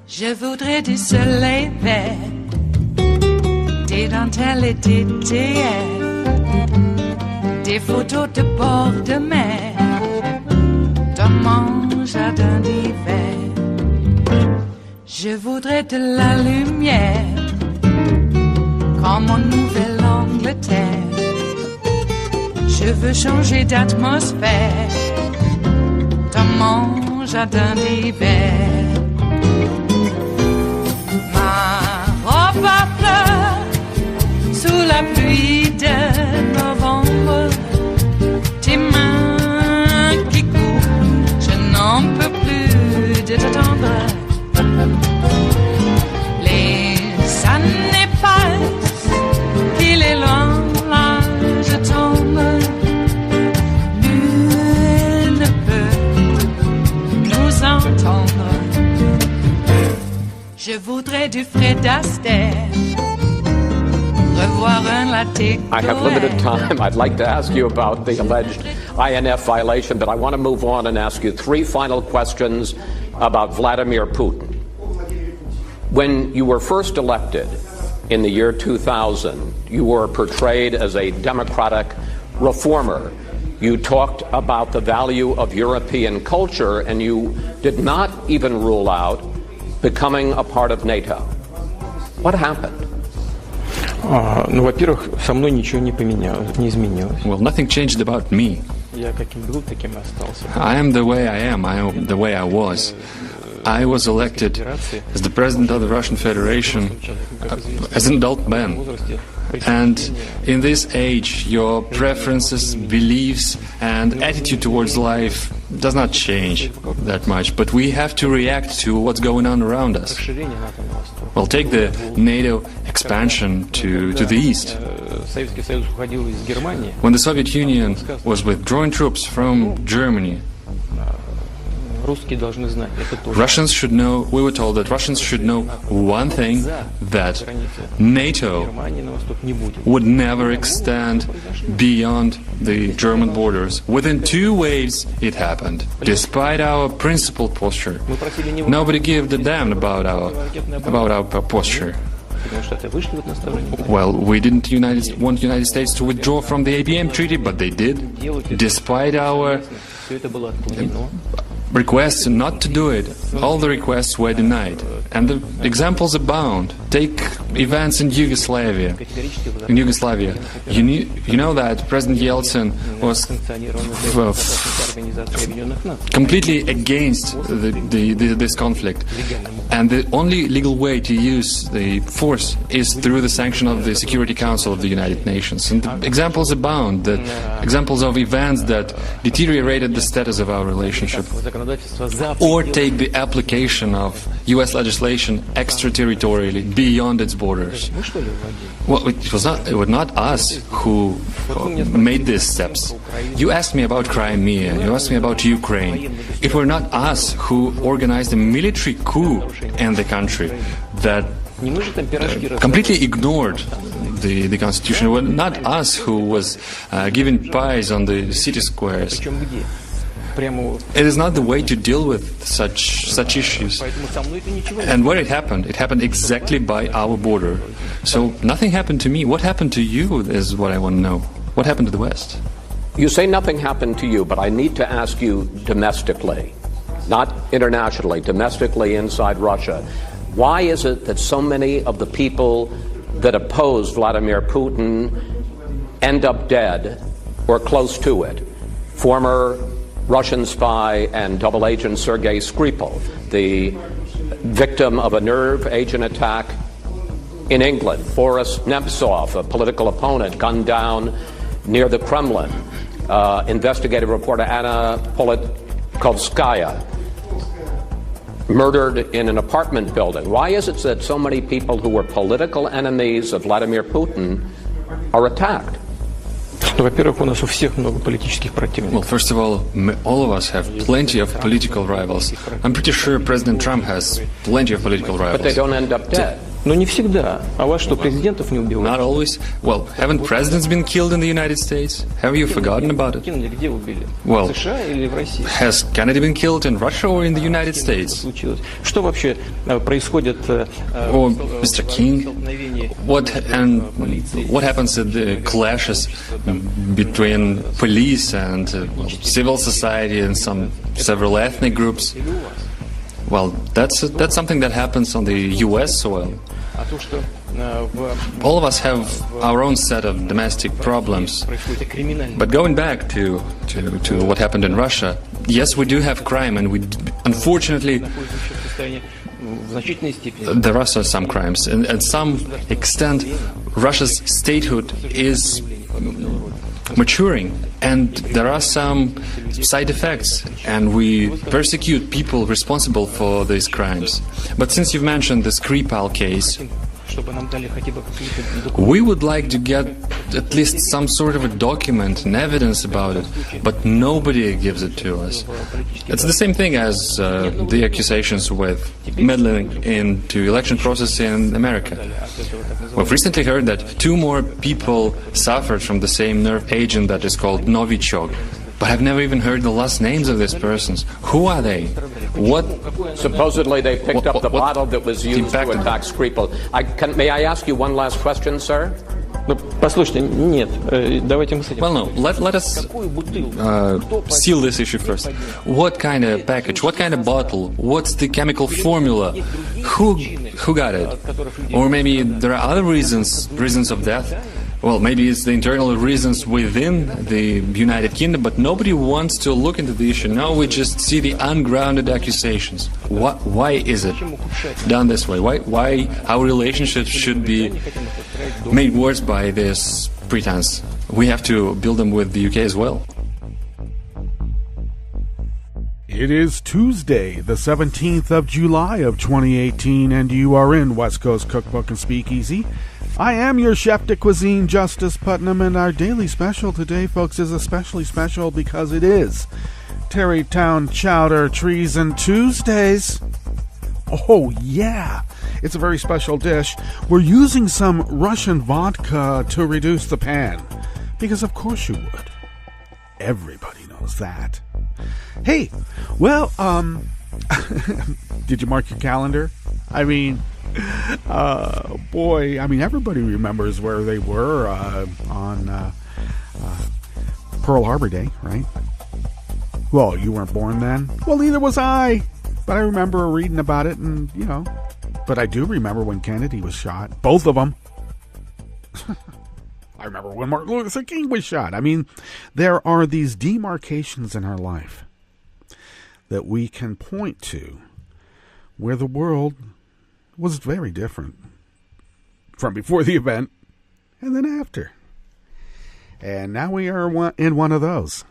Je voudrais du soleil vert, des dentelles et des théâtres, des photos de bord de mer, dans mon jardin d'hiver. Je voudrais de la lumière, comme en Nouvelle-Angleterre. Je veux changer d'atmosphère, dans mon jardin d'hiver. Ma fleur sous la pluie de novembre, tes mains qui courent, je n'en peux plus de t'attendre. Les années passent, il est loin, là je tombe. Nul ne peut nous entendre. Je voudrais du Fred Astaire, revoir un latte. I have limited time. I'd like to ask you about the alleged INF violation, but I want to move on and ask you three final questions about Vladimir Putin. When you were first elected in the year 2000, you were portrayed as a democratic reformer. You talked about the value of European culture, and you did not even rule out becoming a part of NATO. What happened? Ну, во-первых, со мной ничего не поменялось, не изменилось. Well, nothing changed about me. Я каким был, таким и остался. I am the way I am. I am the way I was. I was elected as the president of the Russian Federation as an adult man. And in this age, your preferences, beliefs, and attitude towards life does not change that much. But we have to react to what's going on around us. Well, take the NATO expansion to the east. When the Soviet Union was withdrawing troops from Germany, Russians should know, we were told that Russians should know one thing, that NATO would never extend beyond the German borders. Within 2 waves it happened, despite our principled posture. Nobody gave a damn about our posture. Well, we didn't want the United States to withdraw from the ABM treaty, but they did, despite our requests not to do it. All the requests were denied, and the examples abound. Take events in Yugoslavia. You know that President Yeltsin was completely against this conflict, and the only legal way to use the force is through the sanction of the Security Council of the United Nations. And the examples abound, the examples of events that deteriorated the status of our relationship. Or take the application of US legislation extraterritorially, beyond its borders. Well, it was not us who made these steps. You asked me about Crimea, you asked me about Ukraine. It were not us who organized a military coup in the country that completely ignored the constitution. It was not us who was giving pies on the city squares. It is not the way to deal with such issues. And where it happened exactly by our border. So nothing happened to me. What happened to you is what I want to know. What happened to the West? You say nothing happened to you, but I need to ask you domestically, not internationally, domestically inside Russia. Why is it that so many of the people that oppose Vladimir Putin end up dead or close to it? Former Russian spy and double agent Sergei Skripal, the victim of a nerve agent attack in England. Boris Nemtsov, a political opponent, gunned down near the Kremlin. Investigative reporter Anna Politkovskaya, murdered in an apartment building. Why is it that so many people who were political enemies of Vladimir Putin are attacked? Ну, во-первых, у нас у всех много политических противников. Well, first of all of us have plenty of political rivals. I'm pretty sure President Trump has plenty of political rivals. But they don't end up dead. Но не всегда. А вас что, президентов не убивают? Not always. Well, haven't presidents been killed in the United States? Have you forgotten about it? Кеннеди где убили? Well, в США или в России? Has Kennedy been killed in Russia or in the United States? Случилось. Что вообще происходит? Or Mr. King? What happens at the clashes between police and civil society and several ethnic groups? Well, that's something that happens on the U.S. soil. All of us have our own set of domestic problems. But going back to what happened in Russia, yes, we do have crime, and unfortunately, there are some crimes. And at some extent, Russia's statehood is maturing, and there are some side effects, and we persecute people responsible for these crimes. But since you've mentioned the Skripal case, we would like to get at least some sort of a document and evidence about it, but nobody gives it to us. It's the same thing as the accusations with meddling into election process in America. We've recently heard that 2 more people suffered from the same nerve agent that is called Novichok, but I've never even heard the last names of these persons. Who are they? What? Supposedly they picked up the bottle that was used to attack Skripal. May I ask you one last question, sir? Послушайте, нет, давайте мы с этим... Well, no, let us seal this issue first. What kind of package, what kind of bottle, what's the chemical formula, who got it? Or maybe there are other reasons of death. Well, maybe it's the internal reasons within the United Kingdom, but nobody wants to look into the issue. Now we just see the ungrounded accusations. Why is it done this way? Why our relationships should be made worse by this pretense? We have to build them with the UK as well. It is Tuesday, the 17th of July of 2018, and you are in West Coast Cookbook and Speakeasy. I am your chef de cuisine, Justice Putnam, and our daily special today, folks, is especially special because it is Terrytown Chowder Treason Tuesdays. Oh, yeah. It's a very special dish. We're using some Russian vodka to reduce the pan. Because of course you would. Everybody knows that. Hey, well, did you mark your calendar? I mean, boy, everybody remembers where they were on Pearl Harbor Day, right? Well, you weren't born then? Well, neither was I. But I remember reading about it and, But I do remember when Kennedy was shot. Both of them. I remember when Martin Luther King was shot. There are these demarcations in our life that we can point to where the world was very different from before the event and then after. And now we are in one of those.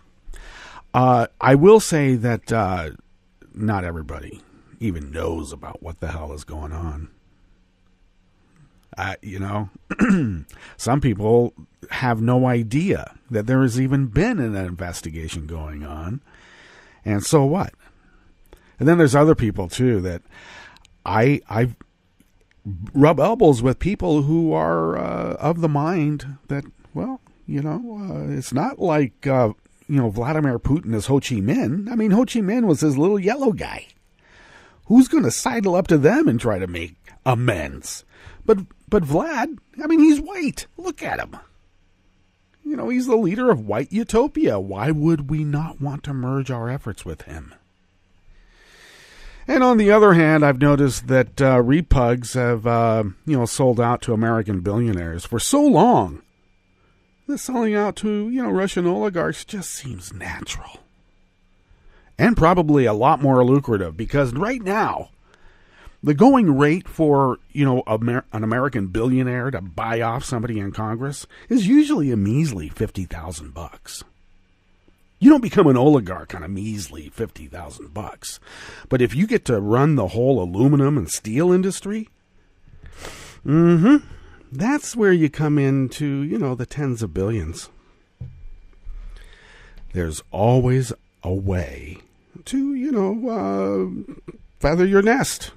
I will say that not everybody even knows about what the hell is going on. Some people have no idea that there has even been an investigation going on. And so what? And then there's other people, too, that I rub elbows with people who are of the mind that, it's not like, Vladimir Putin is Ho Chi Minh. Ho Chi Minh was his little yellow guy. Who's going to sidle up to them and try to make amends? But Vlad, he's white. Look at him. He's the leader of white utopia. Why would we not want to merge our efforts with him? And on the other hand, I've noticed that repugs have, sold out to American billionaires for so long. That selling out to, Russian oligarchs just seems natural. And probably a lot more lucrative because right now, the going rate for, an American billionaire to buy off somebody in Congress is usually a measly $50,000. You don't become an oligarch on a measly $50,000. But if you get to run the whole aluminum and steel industry, that's where you come into, the tens of billions. there's always a way to, feather your nest.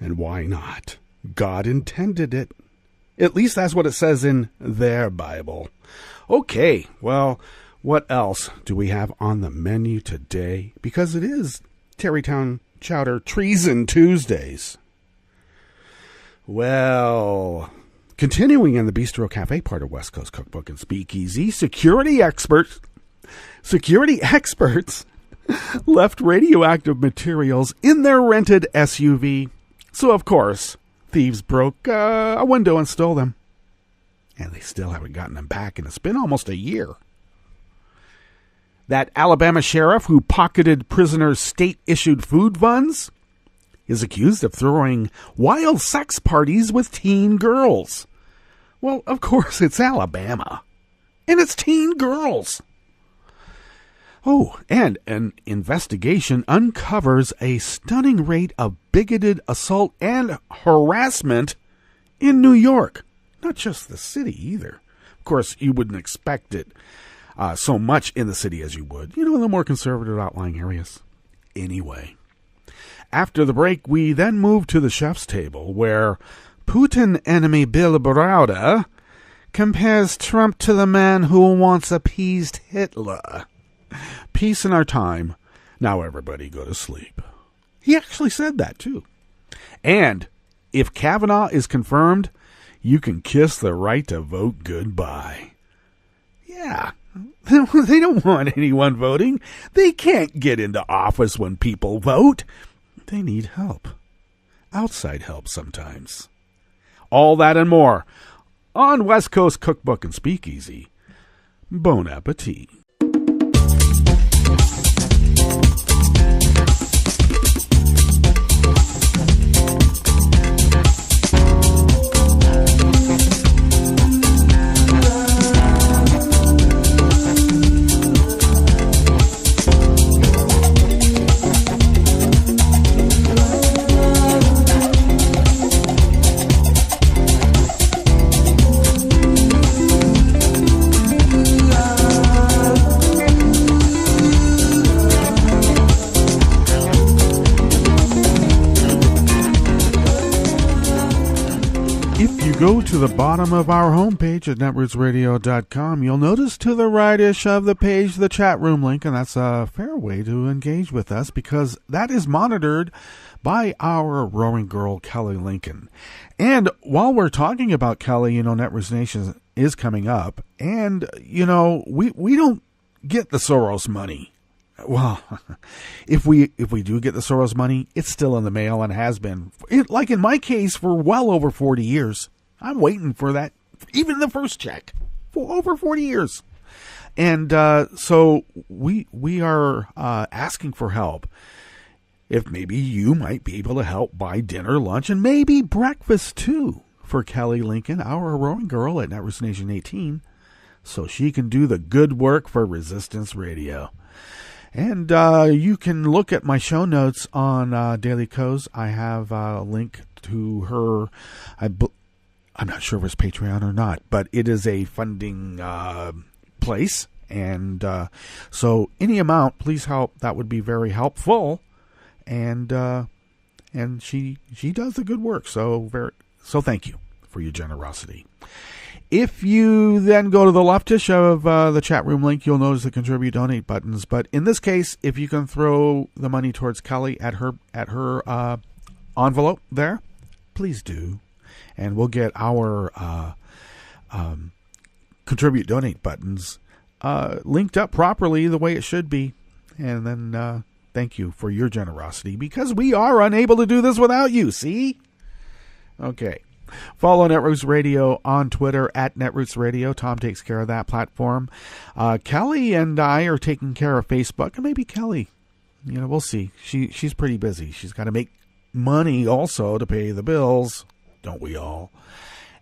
And why not? God intended it. At least that's what it says in their Bible. Okay, well, what else do we have on the menu today? Because it is Terrytown Chowder Treason Tuesdays. Well, continuing in the Bistro Cafe part of West Coast Cookbook and Speakeasy, security experts left radioactive materials in their rented SUV. So, of course, thieves broke a window and stole them. And they still haven't gotten them back, and it's been almost a year. That Alabama sheriff who pocketed prisoners' state-issued food funds is accused of throwing wild sex parties with teen girls. Well, of course, it's Alabama. And it's teen girls. Oh, and an investigation uncovers a stunning rate of bigoted assault and harassment in New York. Not just the city either. Of course, you wouldn't expect it so much in the city as you would, in the more conservative outlying areas. Anyway, after the break, we then move to the chef's table, where Putin enemy Bill Browder compares Trump to the man who once appeased Hitler. Peace in our time. Now everybody go to sleep. He actually said that, too. And if Kavanaugh is confirmed, you can kiss the right to vote goodbye. Yeah, they don't want anyone voting. They can't get into office when people vote. They need help. Outside help sometimes. All that and more on West Coast Cookbook and Speakeasy. Bon appetit. Go to the bottom of our homepage at netrootsradio.com. You'll notice to the right-ish of the page the chat room link, and that's a fair way to engage with us because that is monitored by our roaring girl, Kelly Lincoln. And while we're talking about Kelly, Netroots Nation is coming up, and, we don't get the Soros money. Well, if we do get the Soros money, it's still in the mail and has been, like in my case, for well over 40 years. I'm waiting for that, even the first check, for over 40 years. And so we are asking for help. If maybe you might be able to help buy dinner, lunch, and maybe breakfast, too, for Kelly Lincoln, our rowing girl at Netroots Nation 18, so she can do the good work for Resistance Radio. And you can look at my show notes on Daily Co's. I have a link to her, I'm not sure if it's Patreon or not, but it is a funding place. And so any amount, please help. That would be very helpful. And she does the good work. So thank you for your generosity. If you then go to the leftish of the chat room link, you'll notice the contribute donate buttons. But in this case, if you can throw the money towards Kelly at her envelope there, please do. And we'll get our contribute donate buttons linked up properly the way it should be. And then thank you for your generosity, because we are unable to do this without you, see? Okay. Follow Netroots Radio on Twitter at Netroots Radio. Tom takes care of that platform. Kelly and I are taking care of Facebook. And maybe Kelly, we'll see. She's pretty busy. She's got to make money also to pay the bills. Don't we all?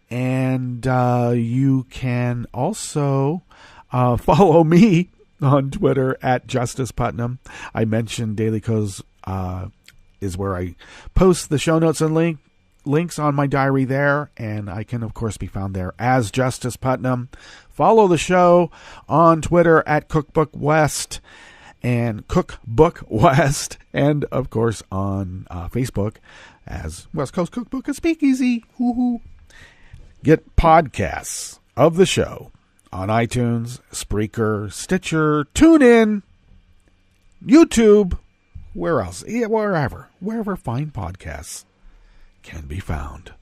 And you can also follow me on Twitter at Justice Putnam. I mentioned Daily Co's is where I post the show notes and links on my diary there, and I can, of course, be found there as Justice Putnam. Follow the show on Twitter at Cookbook West and Cookbook West, and, of course, on Facebook as West Coast Cookbook and Speakeasy. Woo-hoo. Get podcasts of the show on iTunes, Spreaker, Stitcher, TuneIn, YouTube, where else? Yeah, wherever fine podcasts can be found.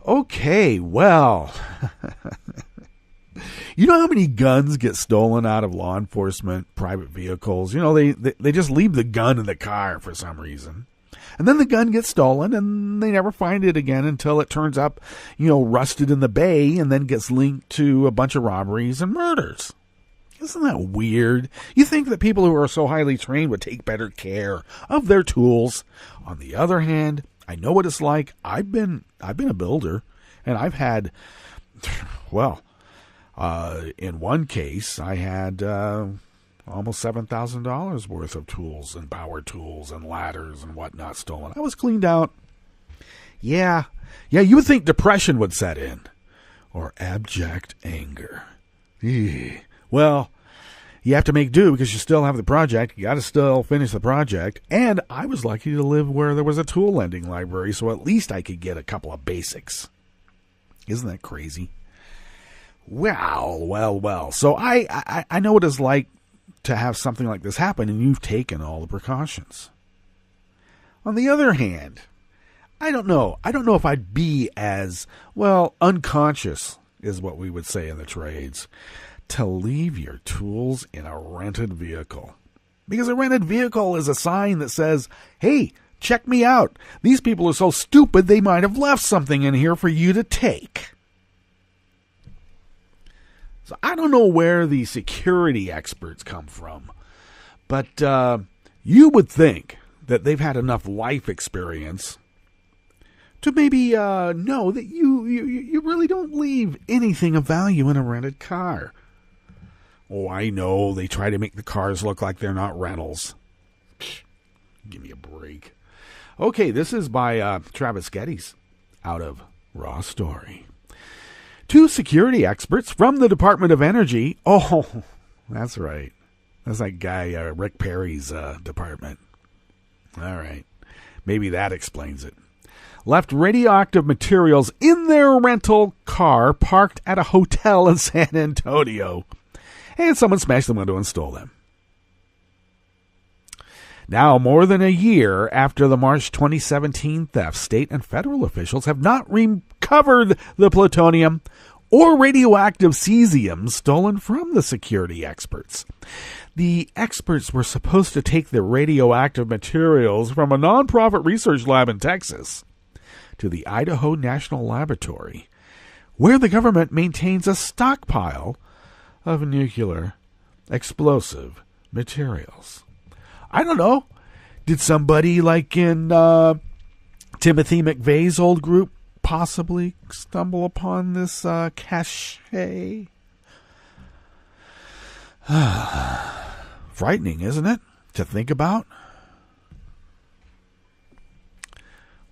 Okay, well, you know how many guns get stolen out of law enforcement, private vehicles? You know, they just leave the gun in the car for some reason. And then the gun gets stolen, and they never find it again until it turns up, rusted in the bay, and then gets linked to a bunch of robberies and murders. Isn't that weird? You think that people who are so highly trained would take better care of their tools. On the other hand, I know what it's like. I've been a builder, and I've had, in one case, I had almost $7,000 worth of tools and power tools and ladders and whatnot stolen. I was cleaned out. Yeah, you would think depression would set in, or abject anger. Well, you have to make do because you still have the project. You got to still finish the project. And I was lucky to live where there was a tool lending library, so at least I could get a couple of basics. Isn't that crazy? Well. So I know what it's like to have something like this happen, and you've taken all the precautions. On the other hand, I don't know if I'd be as, unconscious is what we would say in the trades, to leave your tools in a rented vehicle. Because a rented vehicle is a sign that says, hey, check me out. These people are so stupid they might have left something in here for you to take. So I don't know where the security experts come from, but you would think that they've had enough life experience to maybe know that you really don't leave anything of value in a rented car. Oh, I know they try to make the cars look like they're not rentals. Psh, give me a break. Okay, this is by Travis Geddes out of Raw Story. 2 security experts from the Department of Energy. Oh, that's right. That's that guy, Rick Perry's department. All right. Maybe that explains it. Left radioactive materials in their rental car parked at a hotel in San Antonio. And someone smashed the window and stole them. Now, more than a year after the March 2017 theft, state and federal officials have not recovered the plutonium or radioactive cesium stolen from the security experts. The experts were supposed to take the radioactive materials from a nonprofit research lab in Texas to the Idaho National Laboratory, where the government maintains a stockpile of nuclear explosive materials. I don't know. Did somebody like in Timothy McVeigh's old group possibly stumble upon this cache? Frightening, isn't it, to think about?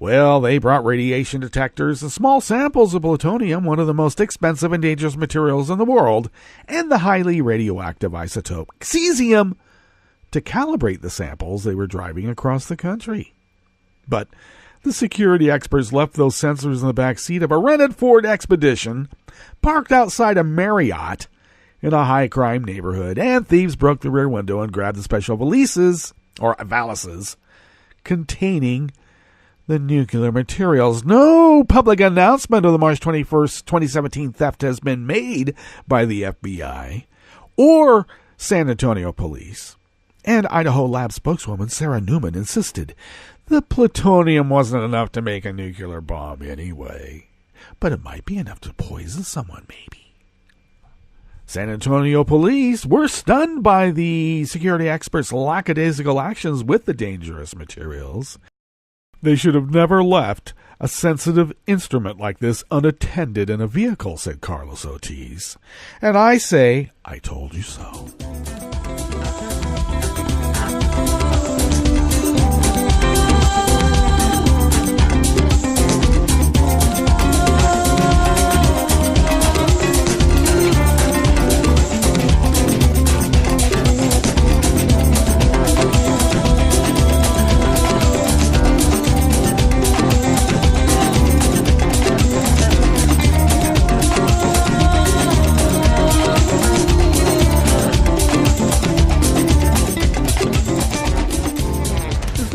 Well, they brought radiation detectors and small samples of plutonium, one of the most expensive and dangerous materials in the world, and the highly radioactive isotope cesium to calibrate the samples they were driving across the country. But the security experts left those sensors in the back seat of a rented Ford Expedition parked outside a Marriott in a high-crime neighborhood, and thieves broke the rear window and grabbed the special valises containing the nuclear materials. No public announcement of the March 21st, 2017 theft has been made by the FBI or San Antonio police. And Idaho Lab spokeswoman Sarah Newman insisted the plutonium wasn't enough to make a nuclear bomb anyway, but it might be enough to poison someone, maybe. San Antonio police were stunned by the security experts' lackadaisical actions with the dangerous materials. They should have never left a sensitive instrument like this unattended in a vehicle, said Carlos Ortiz. And I say, I told you so.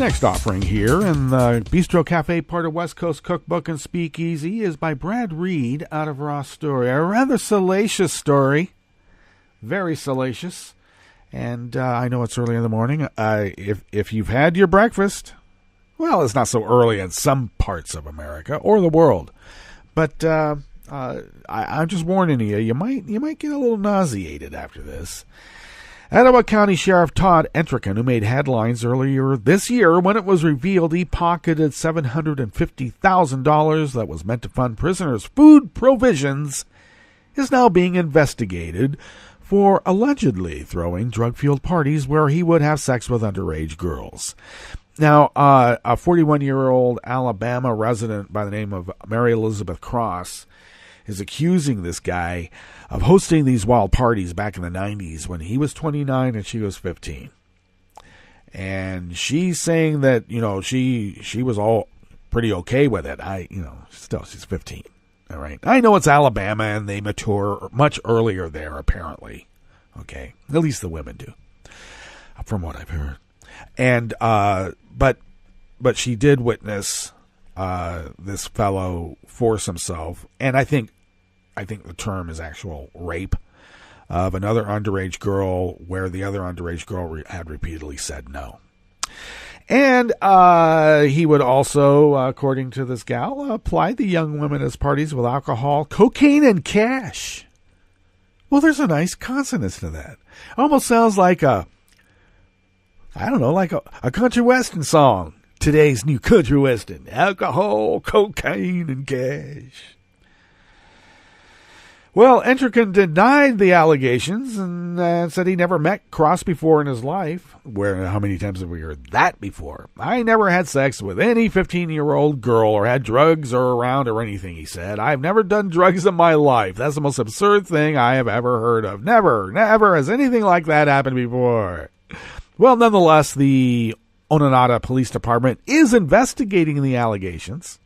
Next offering here in the Bistro Cafe part of West Coast Cookbook and Speakeasy is by Brad Reed out of Raw Story. A rather salacious story. Very salacious. And I know it's early in the morning. If you've had your breakfast, well, it's not so early in some parts of America or the world. But I'm just warning you, you might get a little nauseated after this. Ottawa County Sheriff Todd Entrican, who made headlines earlier this year when it was revealed he pocketed $750,000 that was meant to fund prisoners' food provisions, is now being investigated for allegedly throwing drug-fueled parties where he would have sex with underage girls. Now, a 41-year-old Alabama resident by the name of Mary Elizabeth Cross is accusing this guy of hosting these wild parties back in the 90s when he was 29 and she was 15. And she's saying that, she was all pretty okay with it. Still, she's 15. All right. I know it's Alabama and they mature much earlier there, apparently. Okay. At least the women do, from what I've heard. And, but she did witness this fellow force himself, and I think the term is actual rape of another underage girl, where the other underage girl had repeatedly said no. And he would also, according to this gal, ply the young women at parties with alcohol, cocaine, and cash. Well, there's a nice consonance to that. Almost sounds like a country western song. Today's new country western. Alcohol, cocaine, and cash. Well, Entrican denied the allegations and said he never met Cross before in his life. How many times have we heard that before? I never had sex with any 15-year-old girl or had drugs or around or anything, he said. I've never done drugs in my life. That's the most absurd thing I have ever heard of. Never has anything like that happened before. Well, nonetheless, the Onondaga Police Department is investigating the allegations.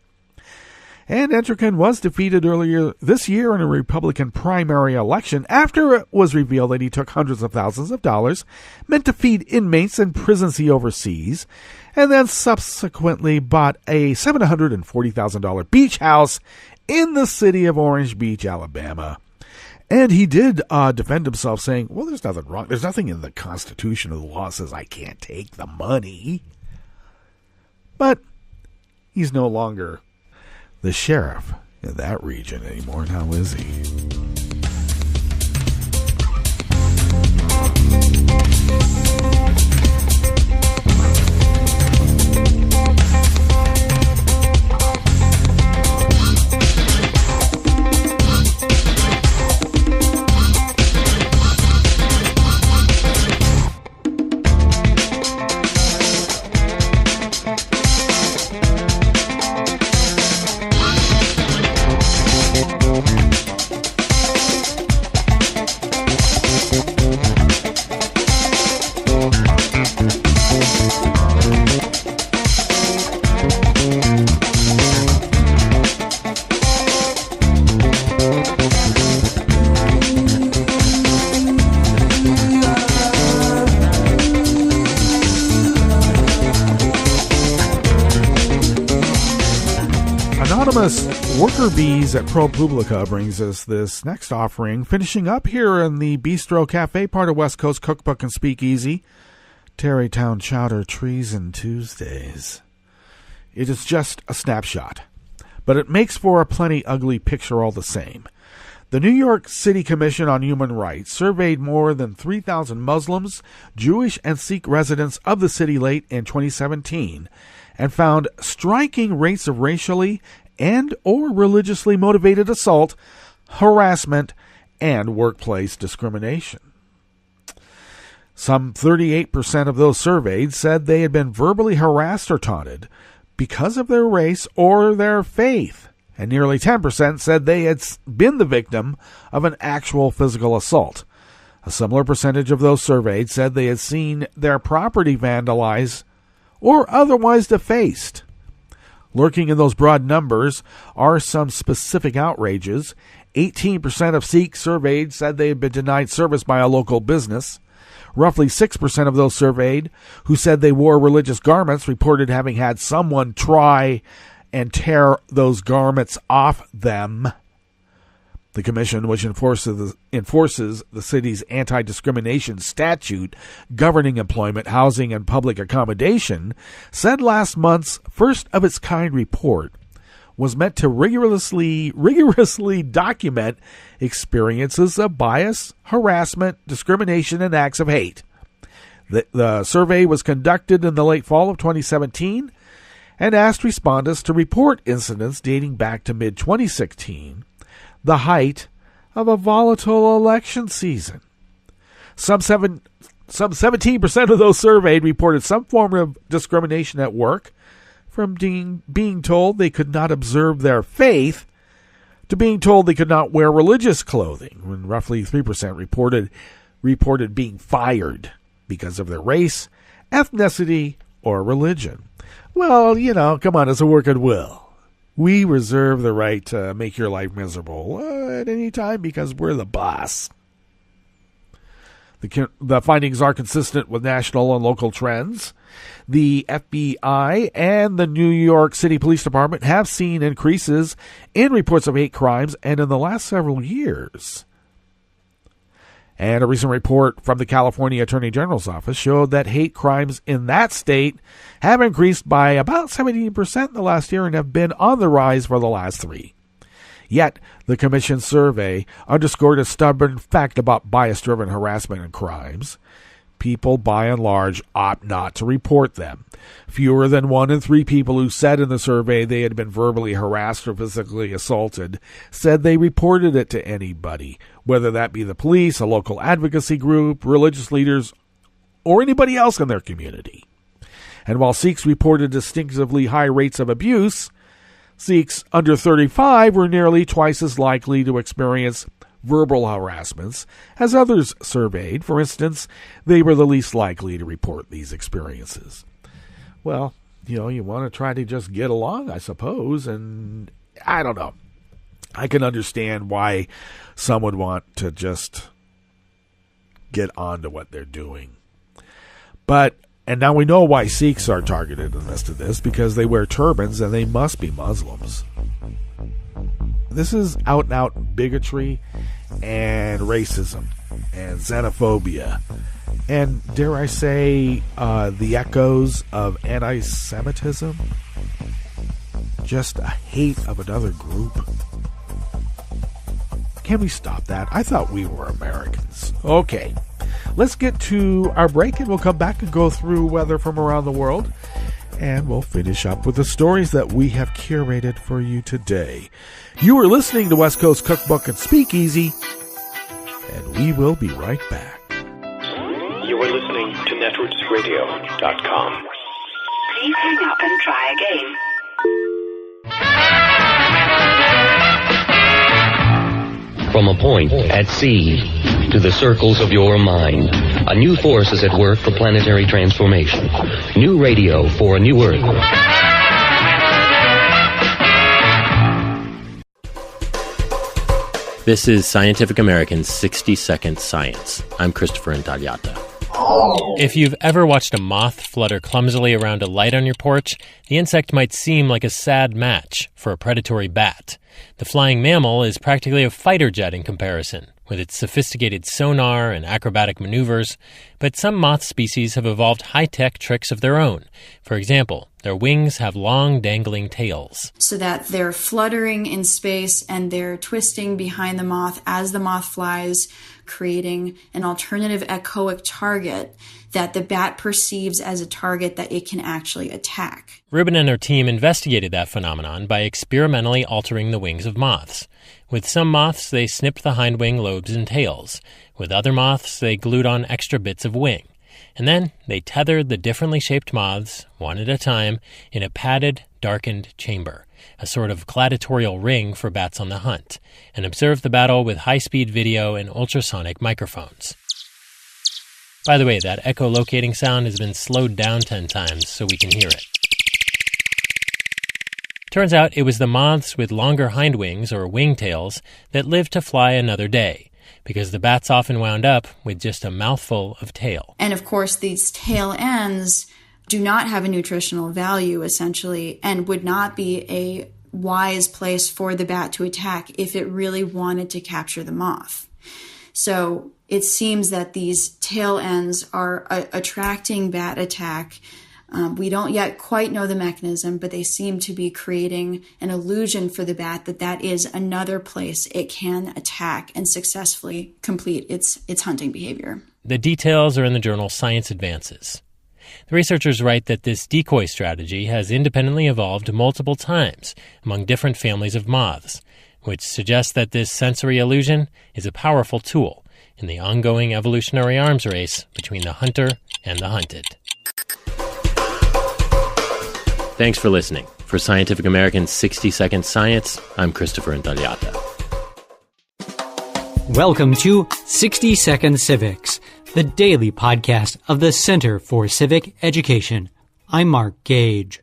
And Entrican was defeated earlier this year in a Republican primary election after it was revealed that he took hundreds of thousands of dollars meant to feed inmates in prisons he oversees, and then subsequently bought a $740,000 beach house in the city of Orange Beach, Alabama. And he did defend himself, saying, well, there's nothing wrong. There's nothing in the Constitution or the law says I can't take the money. But he's no longer the sheriff in that region anymore, now is he? Worker bees at ProPublica brings us this next offering, finishing up here in the Bistro Cafe, part of West Coast Cookbook and Speakeasy. Terrytown Chowder Treason Tuesdays. It is just a snapshot, but it makes for a plenty ugly picture all the same. The New York City Commission on Human Rights surveyed more than 3,000 Muslims, Jewish, and Sikh residents of the city late in 2017 and found striking rates of racially and or religiously motivated assault, harassment, and workplace discrimination. Some 38% of those surveyed said they had been verbally harassed or taunted because of their race or their faith, and nearly 10% said they had been the victim of an actual physical assault. A similar percentage of those surveyed said they had seen their property vandalized or otherwise defaced. Lurking in those broad numbers are some specific outrages. 18% of Sikhs surveyed said they had been denied service by a local business. Roughly 6% of those surveyed who said they wore religious garments reported having had someone try and tear those garments off them. The commission, which enforces the city's anti-discrimination statute governing employment, housing, and public accommodation, said last month's first-of-its-kind report was meant to rigorously document experiences of bias, harassment, discrimination, and acts of hate. The survey was conducted in the late fall of 2017 and asked respondents to report incidents dating back to mid-2016, the height of a volatile election season. Some 17% of those surveyed reported some form of discrimination at work, from being told they could not observe their faith to being told they could not wear religious clothing, when roughly 3% reported being fired because of their race, ethnicity, or religion. Well, come on, it's a work at will. We reserve the right to make your life miserable at any time because we're the boss. The findings are consistent with national and local trends. The FBI and the New York City Police Department have seen increases in reports of hate crimes and in the last several years. And a recent report from the California Attorney General's office showed that hate crimes in that state have increased by about 17% in the last year and have been on the rise for the last 3. Yet, the Commission's survey underscored a stubborn fact about bias-driven harassment and crimes. People, by and large, opt not to report them. Fewer than 1 in 3 people who said in the survey they had been verbally harassed or physically assaulted said they reported it to anybody, whether that be the police, a local advocacy group, religious leaders, or anybody else in their community. And while Sikhs reported distinctively high rates of abuse, Sikhs under 35 were nearly twice as likely to experience verbal harassments as others surveyed. For instance, they were the least likely to report these experiences. Well, you want to try to just get along, I suppose, and I don't know. I can understand why some would want to just get on to what they're doing. And now we know why Sikhs are targeted in the midst of this, because they wear turbans and they must be Muslims. This is out-and-out bigotry and racism and xenophobia and, dare I say, the echoes of anti-Semitism. Just a hate of another group. Can we stop that? I thought we were Americans. Okay, let's get to our break and we'll come back and go through weather from around the world. And we'll finish up with the stories that we have curated for you today. You are listening to West Coast Cookbook and Speakeasy, and we will be right back. You are listening to netrootsradio.com. Please hang up and try again. From a point at sea to the circles of your mind, a new force is at work for planetary transformation. New radio for a new Earth. This is Scientific American's 60-Second Science. I'm Christopher Intagliata. If you've ever watched a moth flutter clumsily around a light on your porch, the insect might seem like a sad match for a predatory bat. The flying mammal is practically a fighter jet in comparison, with its sophisticated sonar and acrobatic maneuvers, but some moth species have evolved high-tech tricks of their own. For example, their wings have long, dangling tails. So that they're fluttering in space and they're twisting behind the moth as the moth flies, creating an alternative echoic target that the bat perceives as a target that it can actually attack. Rubin and her team investigated that phenomenon by experimentally altering the wings of moths. With some moths, they snipped the hindwing lobes and tails. With other moths, they glued on extra bits of wing. And then they tethered the differently shaped moths, one at a time, in a padded, darkened chamber, a sort of gladiatorial ring for bats on the hunt, and observed the battle with high-speed video and ultrasonic microphones. By the way, that echolocating sound has been slowed down 10 times so we can hear it. Turns out it was the moths with longer hindwings or wingtails that lived to fly another day. because the bats often wound up with just a mouthful of tail. And of course, these tail ends do not have a nutritional value, essentially, and would not be a wise place for the bat to attack if it really wanted to capture the moth. So it seems that these tail ends are attracting bat attack. We don't yet quite know the mechanism, but they seem to be creating an illusion for the bat that is another place it can attack and successfully complete its hunting behavior. The details are in the journal Science Advances. The researchers write that this decoy strategy has independently evolved multiple times among different families of moths, which suggests that this sensory illusion is a powerful tool in the ongoing evolutionary arms race between the hunter and the hunted. Thanks for listening. For Scientific American's 60-Second Science, I'm Christopher Intagliata. Welcome to 60-Second Civics, the daily podcast of the Center for Civic Education. I'm Mark Gage.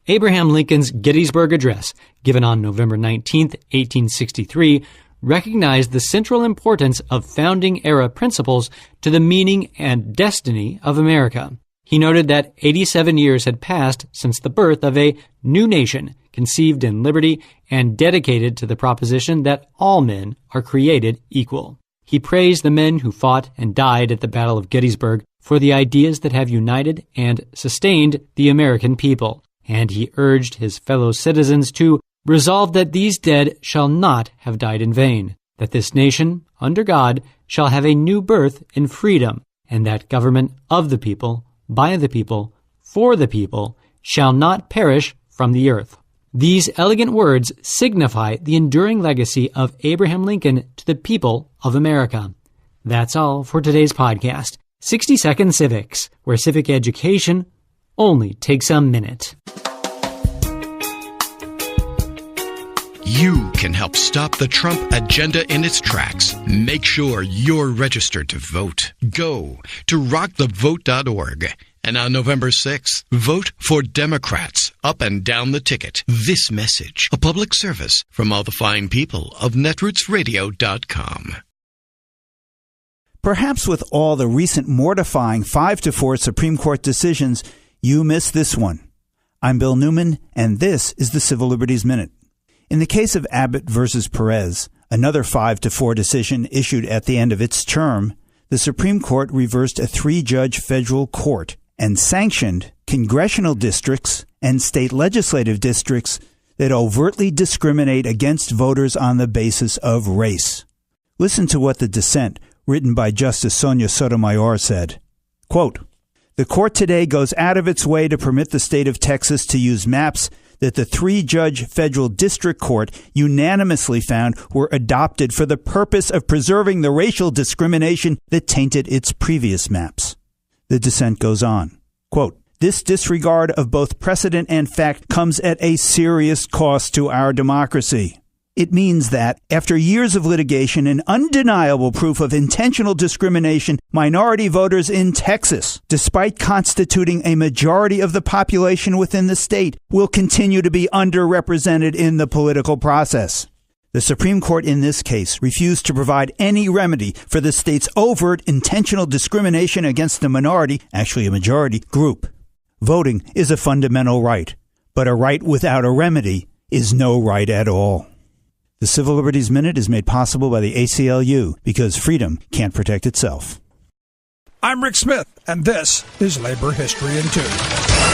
Abraham Lincoln's Gettysburg Address, given on November 19, 1863, recognized the central importance of founding-era principles to the meaning and destiny of America. He noted that 87 years had passed since the birth of a new nation conceived in liberty and dedicated to the proposition that all men are created equal. He praised the men who fought and died at the Battle of Gettysburg for the ideas that have united and sustained the American people, and he urged his fellow citizens to resolve that these dead shall not have died in vain, that this nation, under God, shall have a new birth in freedom, and that government of the people, by the people, for the people, shall not perish from the earth. These elegant words signify the enduring legacy of Abraham Lincoln to the people of America. That's all for today's podcast, 60-Second Civics, where civic education only takes a minute. You can help stop the Trump agenda in its tracks. Make sure you're registered to vote. Go to rockthevote.org. And on November 6th, vote for Democrats up and down the ticket. This message, a public service from all the fine people of netrootsradio.com. Perhaps with all the recent mortifying 5-4 Supreme Court decisions, you missed this one. I'm Bill Newman, and this is the Civil Liberties Minute. In the case of Abbott versus Perez, another 5-4 decision issued at the end of its term, the Supreme Court reversed a 3-judge federal court and sanctioned congressional districts and state legislative districts that overtly discriminate against voters on the basis of race. Listen to what the dissent, written by Justice Sonia Sotomayor, said. Quote, "The court today goes out of its way to permit the state of Texas to use maps that the 3-judge federal district court unanimously found were adopted for the purpose of preserving the racial discrimination that tainted its previous maps." The dissent goes on, quote, "This disregard of both precedent and fact comes at a serious cost to our democracy. It means that, after years of litigation and undeniable proof of intentional discrimination, minority voters in Texas, despite constituting a majority of the population within the state, will continue to be underrepresented in the political process. The Supreme Court in this case refused to provide any remedy for the state's overt intentional discrimination against a minority, actually a majority, group. Voting is a fundamental right, but a right without a remedy is no right at all." The Civil Liberties Minute is made possible by the ACLU because freedom can't protect itself. I'm Rick Smith, and this is Labor History in 2.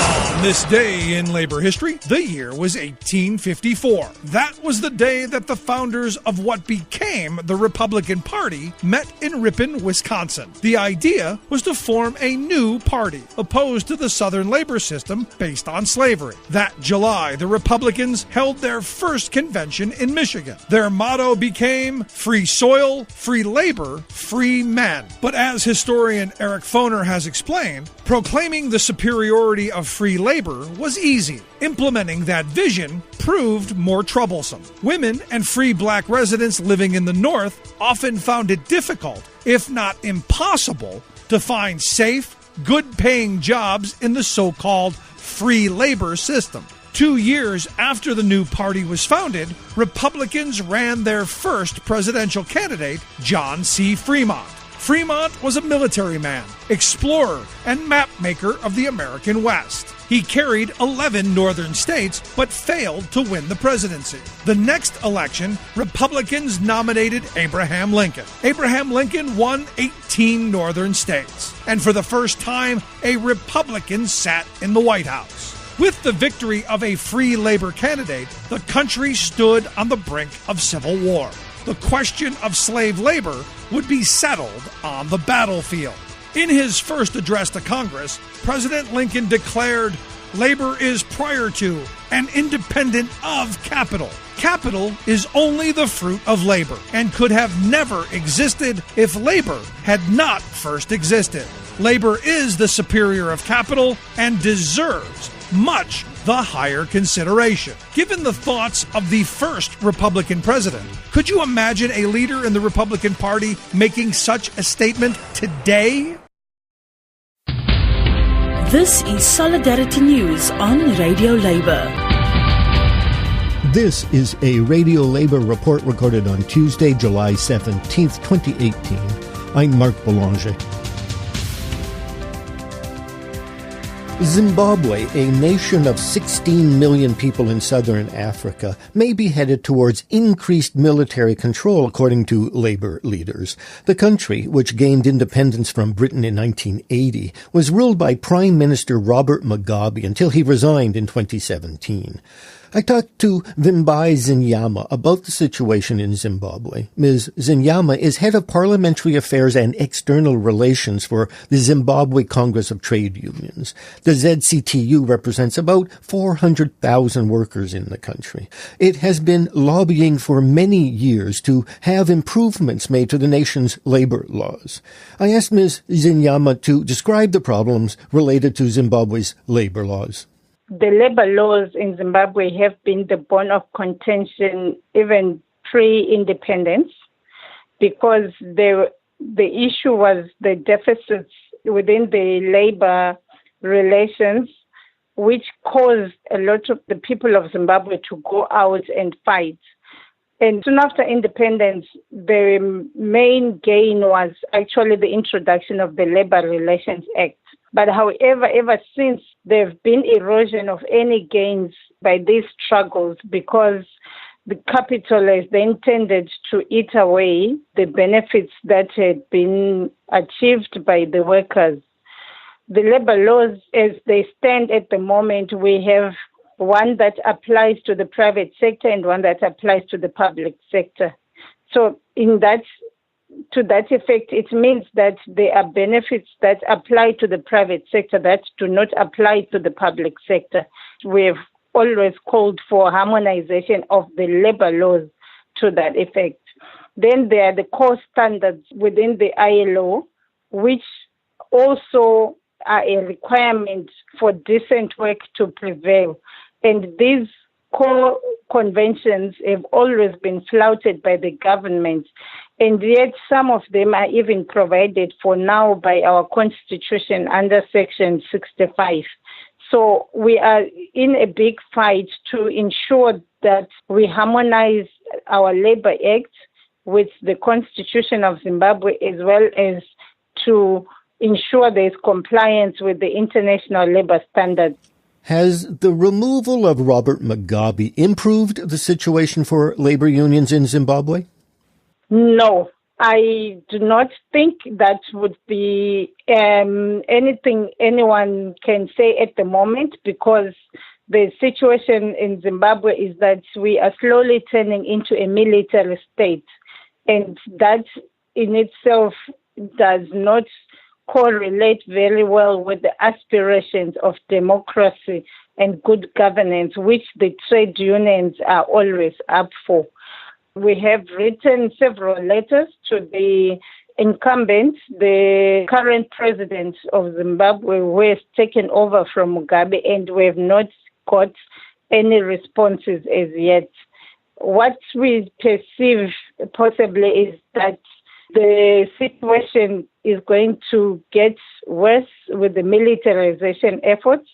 On this day in labor history, the year was 1854. That was the day that the founders of what became the Republican Party met in Ripon, Wisconsin. The idea was to form a new party, opposed to the Southern labor system based on slavery. That July, the Republicans held their first convention in Michigan. Their motto became free soil, free labor, free men. But as historian Eric Foner has explained, proclaiming the superiority of free labor was easy. Implementing that vision proved more troublesome. Women and free black residents living in the North often found it difficult, if not impossible, to find safe, good-paying jobs in the so-called free labor system. 2 years after the new party was founded, Republicans ran their first presidential candidate, John C. Fremont. Fremont was a military man, explorer, and mapmaker of the American West. He carried 11 northern states, but failed to win the presidency. The next election, Republicans nominated Abraham Lincoln. Abraham Lincoln won 18 northern states, and for the first time, a Republican sat in the White House. With the victory of a free labor candidate, the country stood on the brink of civil war. The question of slave labor would be settled on the battlefield. In his first address to Congress, President Lincoln declared, "Labor is prior to and independent of capital. Capital is only the fruit of labor and could have never existed if labor had not first existed. Labor is the superior of capital and deserves much the higher consideration." Given the thoughts of the first Republican president, could you imagine a leader in the Republican Party making such a statement today? This is Solidarity News on Radio Labour. This is a Radio Labour report recorded on Tuesday, July 17th, 2018. I'm Mark Boulanger. Zimbabwe, a nation of 16 million people in southern Africa, may be headed towards increased military control, according to Labour leaders. The country, which gained independence from Britain in 1980, was ruled by Prime Minister Robert Mugabe until he resigned in 2017. I talked to Vimbai Zinyama about the situation in Zimbabwe. Ms. Zinyama is head of parliamentary affairs and external relations for the Zimbabwe Congress of Trade Unions. The ZCTU represents about 400,000 workers in the country. It has been lobbying for many years to have improvements made to the nation's labor laws. I asked Ms. Zinyama to describe the problems related to Zimbabwe's labor laws. The labor laws in Zimbabwe have been the bone of contention even pre-independence, because the issue was the deficits within the labor relations, which caused a lot of the people of Zimbabwe to go out and fight. And soon after independence, the main gain was actually the introduction of the Labor Relations Act. But however, ever since, there have been erosion of any gains by these struggles, because the capital has then tended to eat away the benefits that had been achieved by the workers. The labor laws, as they stand at the moment, we have one that applies to the private sector and one that applies to the public sector. So to that effect, it means that there are benefits that apply to the private sector that do not apply to the public sector. We've always called for harmonization of the labor laws to that effect. Then there are the core standards within the ILO, which also are a requirement for decent work to prevail. And these core conventions have always been flouted by the government, and yet some of them are even provided for now by our Constitution under Section 65. So we are in a big fight to ensure that we harmonize our Labor Act with the Constitution of Zimbabwe, as well as to ensure there is compliance with the international labor standards. Has the removal of Robert Mugabe improved the situation for labor unions in Zimbabwe? No, I do not think that would be anything anyone can say at the moment, because the situation in Zimbabwe is that we are slowly turning into a military state, and that in itself does not correlate very well with the aspirations of democracy and good governance, which the trade unions are always up for. We have written several letters to the incumbent, the current president of Zimbabwe, who has taken over from Mugabe, and we have not got any responses as yet. What we perceive possibly is that the situation is going to get worse with the militarization efforts,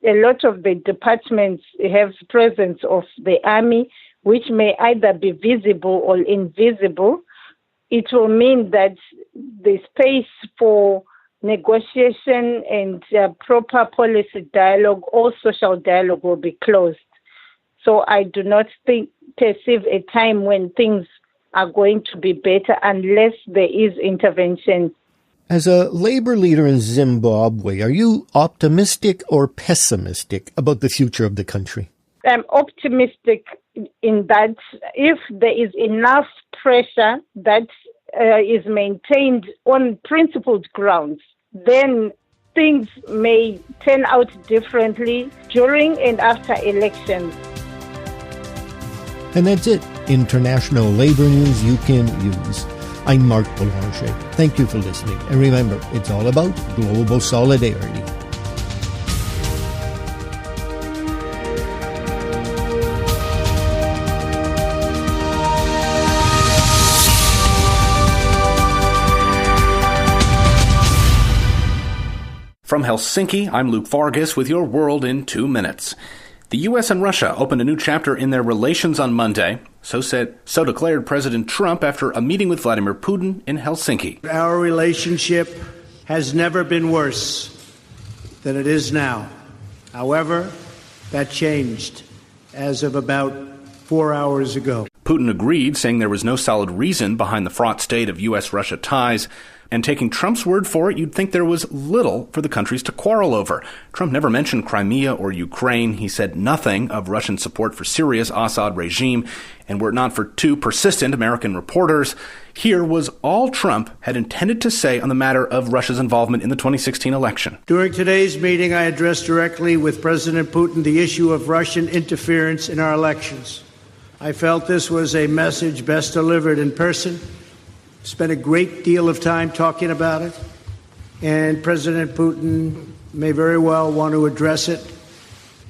a lot of the departments have presence of the army, which may either be visible or invisible. It will mean that the space for negotiation and proper policy dialogue or social dialogue will be closed. So I do not perceive a time when things are going to be better unless there is intervention. As a labor leader in Zimbabwe, are you optimistic or pessimistic about the future of the country? I'm optimistic in that if there is enough pressure that is maintained on principled grounds, then things may turn out differently during and after elections. And that's it. International labor news you can use. I'm Mark Boulanger. Thank you for listening. And remember, it's all about global solidarity. From Helsinki, I'm Luke Vargas with your World in 2 minutes. The U.S. and Russia opened a new chapter in their relations on Monday, so declared President Trump after a meeting with Vladimir Putin in Helsinki. Our relationship has never been worse than it is now. However, that changed as of about 4 hours ago. Putin agreed, saying there was no solid reason behind the fraught state of U.S.-Russia ties. And taking Trump's word for it, you'd think there was little for the countries to quarrel over. Trump never mentioned Crimea or Ukraine. He said nothing of Russian support for Syria's Assad regime. And were it not for two persistent American reporters, here was all Trump had intended to say on the matter of Russia's involvement in the 2016 election. During today's meeting, I addressed directly with President Putin the issue of Russian interference in our elections. I felt this was a message best delivered in person. Spent a great deal of time talking about it, and President Putin may very well want to address it,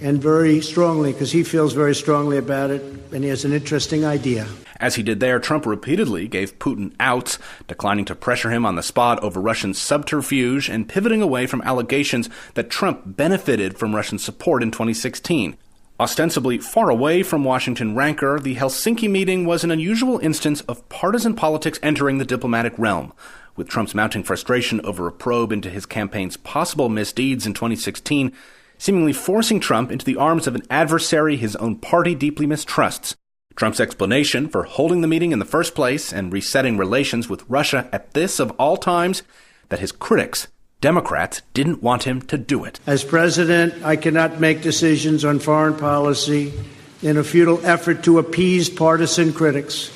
and very strongly, because he feels very strongly about it, and he has an interesting idea. As he did there, Trump repeatedly gave Putin outs, declining to pressure him on the spot over Russian subterfuge and pivoting away from allegations that Trump benefited from Russian support in 2016. Ostensibly far away from Washington rancor, the Helsinki meeting was an unusual instance of partisan politics entering the diplomatic realm, with Trump's mounting frustration over a probe into his campaign's possible misdeeds in 2016, seemingly forcing Trump into the arms of an adversary his own party deeply mistrusts. Trump's explanation for holding the meeting in the first place and resetting relations with Russia at this of all times, that his critics, Democrats, didn't want him to do it. As president, I cannot make decisions on foreign policy in a futile effort to appease partisan critics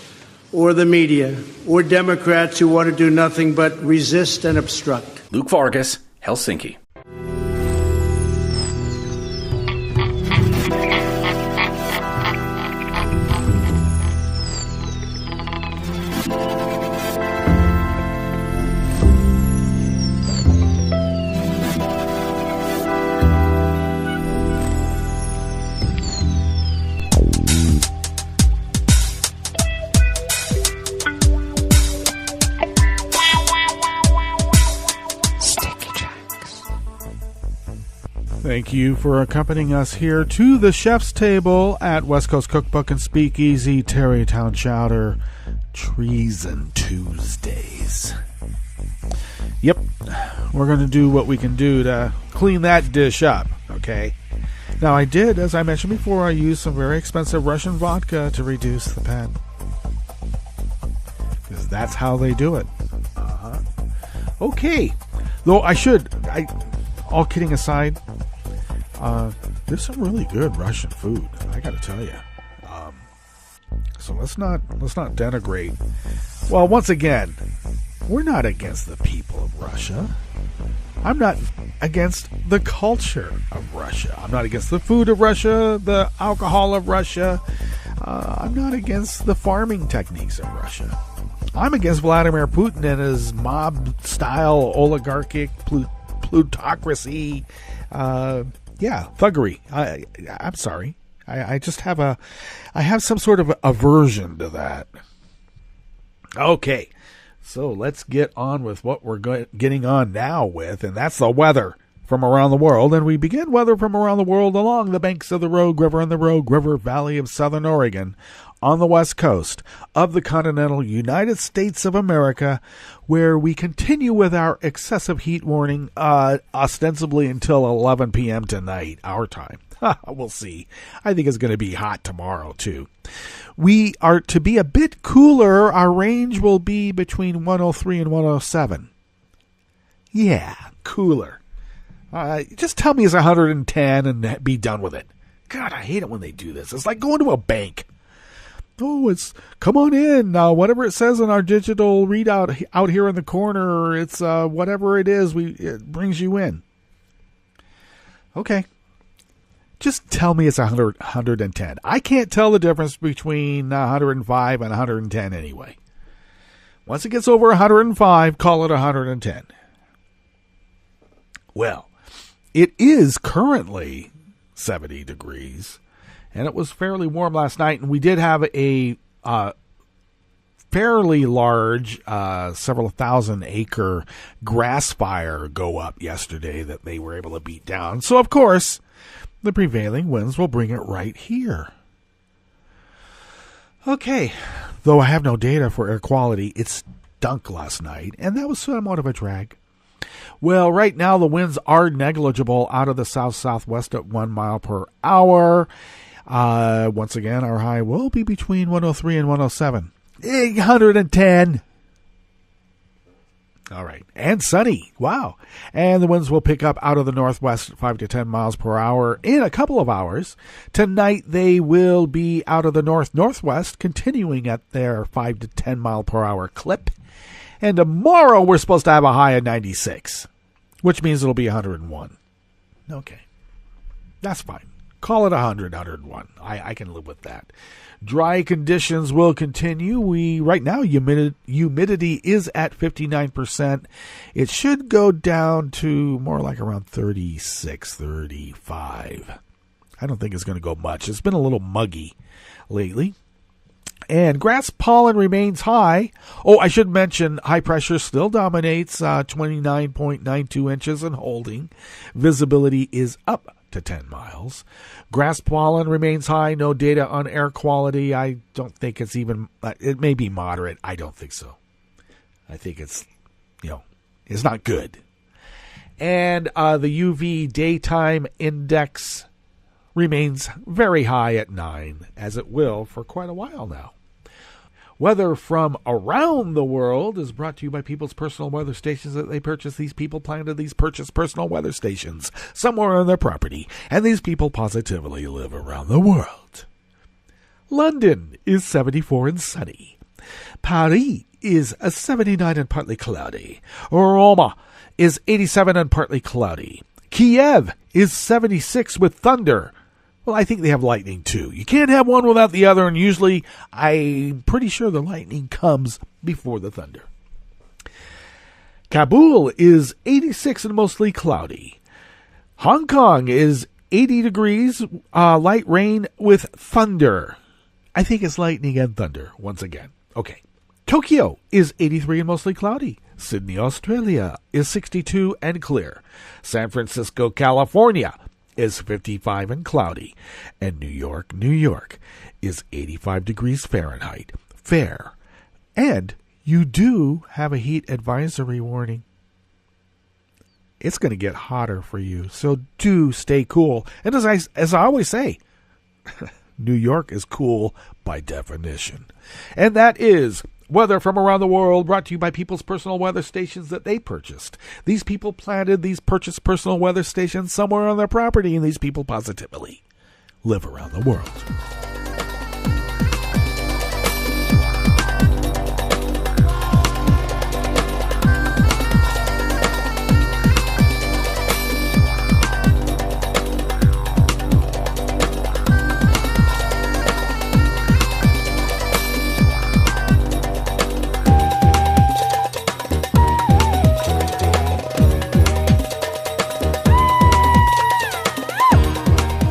or the media or Democrats who want to do nothing but resist and obstruct. Luke Vargas, Helsinki. Thank you for accompanying us here to the chef's table at West Coast Cookbook and Speakeasy, Terrytown, Chowder, Treason Tuesdays. Yep, we're going to do what we can do to clean that dish up, okay? Now, I did, as I mentioned before, I used some very expensive Russian vodka to reduce the pen. Because that's how they do it. Okay. Though all kidding aside, there's some really good Russian food, I gotta tell you. So let's not denigrate. Well, once again, we're not against the people of Russia. I'm not against the culture of Russia. I'm not against the food of Russia, the alcohol of Russia. I'm not against the farming techniques of Russia. I'm against Vladimir Putin and his mob-style oligarchic plutocracy. Thuggery. I'm sorry. I just have I have some sort of aversion to that. Okay, so let's get on with what we're getting on now with, and that's the weather from around the world, and we begin weather from around the world along the banks of the Rogue River and the Rogue River Valley of southern Oregon on the west coast of the continental United States of America, where we continue with our excessive heat warning ostensibly until 11 p.m. tonight, our time. We'll see. I think it's going to be hot tomorrow, too. We are to be a bit cooler. Our range will be between 103 and 107. Yeah, cooler. Just tell me it's 110 and be done with it. God, I hate it when they do this. It's like going to a bank. Oh, it's come on in. Whatever it says in our digital readout out here in the corner, it's whatever it is, it brings you in. Okay. Just tell me it's 110. I can't tell the difference between 105 and 110 anyway. Once it gets over 105, call it 110. Well, it is currently 70 degrees, and it was fairly warm last night, and we did have a fairly large, several thousand acre grass fire go up yesterday that they were able to beat down. So, of course, the prevailing winds will bring it right here. Okay, though I have no data for air quality, it stunk last night, and that was somewhat of a drag. Well, right now the winds are negligible out of the south-southwest at 1 mile per hour. Once again, our high will be between 103 and 107. 110. All right. And sunny. Wow. And the winds will pick up out of the northwest at 5 to 10 miles per hour in a couple of hours. Tonight they will be out of the north-northwest, continuing at their 5 to 10 mile per hour clip. And tomorrow we're supposed to have a high of 96, which means it'll be 101. Okay. That's fine. Call it 100, 101. I can live with that. Dry conditions will continue. Right now, humidity is at 59%. It should go down to more like around 36, 35. I don't think it's going to go much. It's been a little muggy lately. And grass pollen remains high. Oh, I should mention high pressure still dominates, 29.92 inches and holding. Visibility is up to 10 miles. Grass pollen remains high. No data on air quality. I don't think it's even, it may be moderate. I don't think so. I think it's, it's not good. And the UV daytime index remains very high at 9, as it will for quite a while now. Weather from around the world is brought to you by people's personal weather stations that they purchase. These people planted these purchased personal weather stations somewhere on their property, and these people positively live around the world. London is 74 and sunny. Paris is a 79 and partly cloudy. Roma is 87 and partly cloudy. Kiev is 76 with thunder. Well, I think they have lightning, too. You can't have one without the other, and usually I'm pretty sure the lightning comes before the thunder. Kabul is 86 and mostly cloudy. Hong Kong is 80 degrees, light rain with thunder. I think it's lightning and thunder once again. Okay. Tokyo is 83 and mostly cloudy. Sydney, Australia is 62 and clear. San Francisco, California is 55 and cloudy. And New York is 85 degrees Fahrenheit. Fair. And you do have a heat advisory warning. It's going to get hotter for you, so do stay cool. And as I always say, New York is cool by definition. And that is weather from around the world, brought to you by people's personal weather stations that they purchased. These people planted these purchased personal weather stations somewhere on their property, and these people positively live around the world.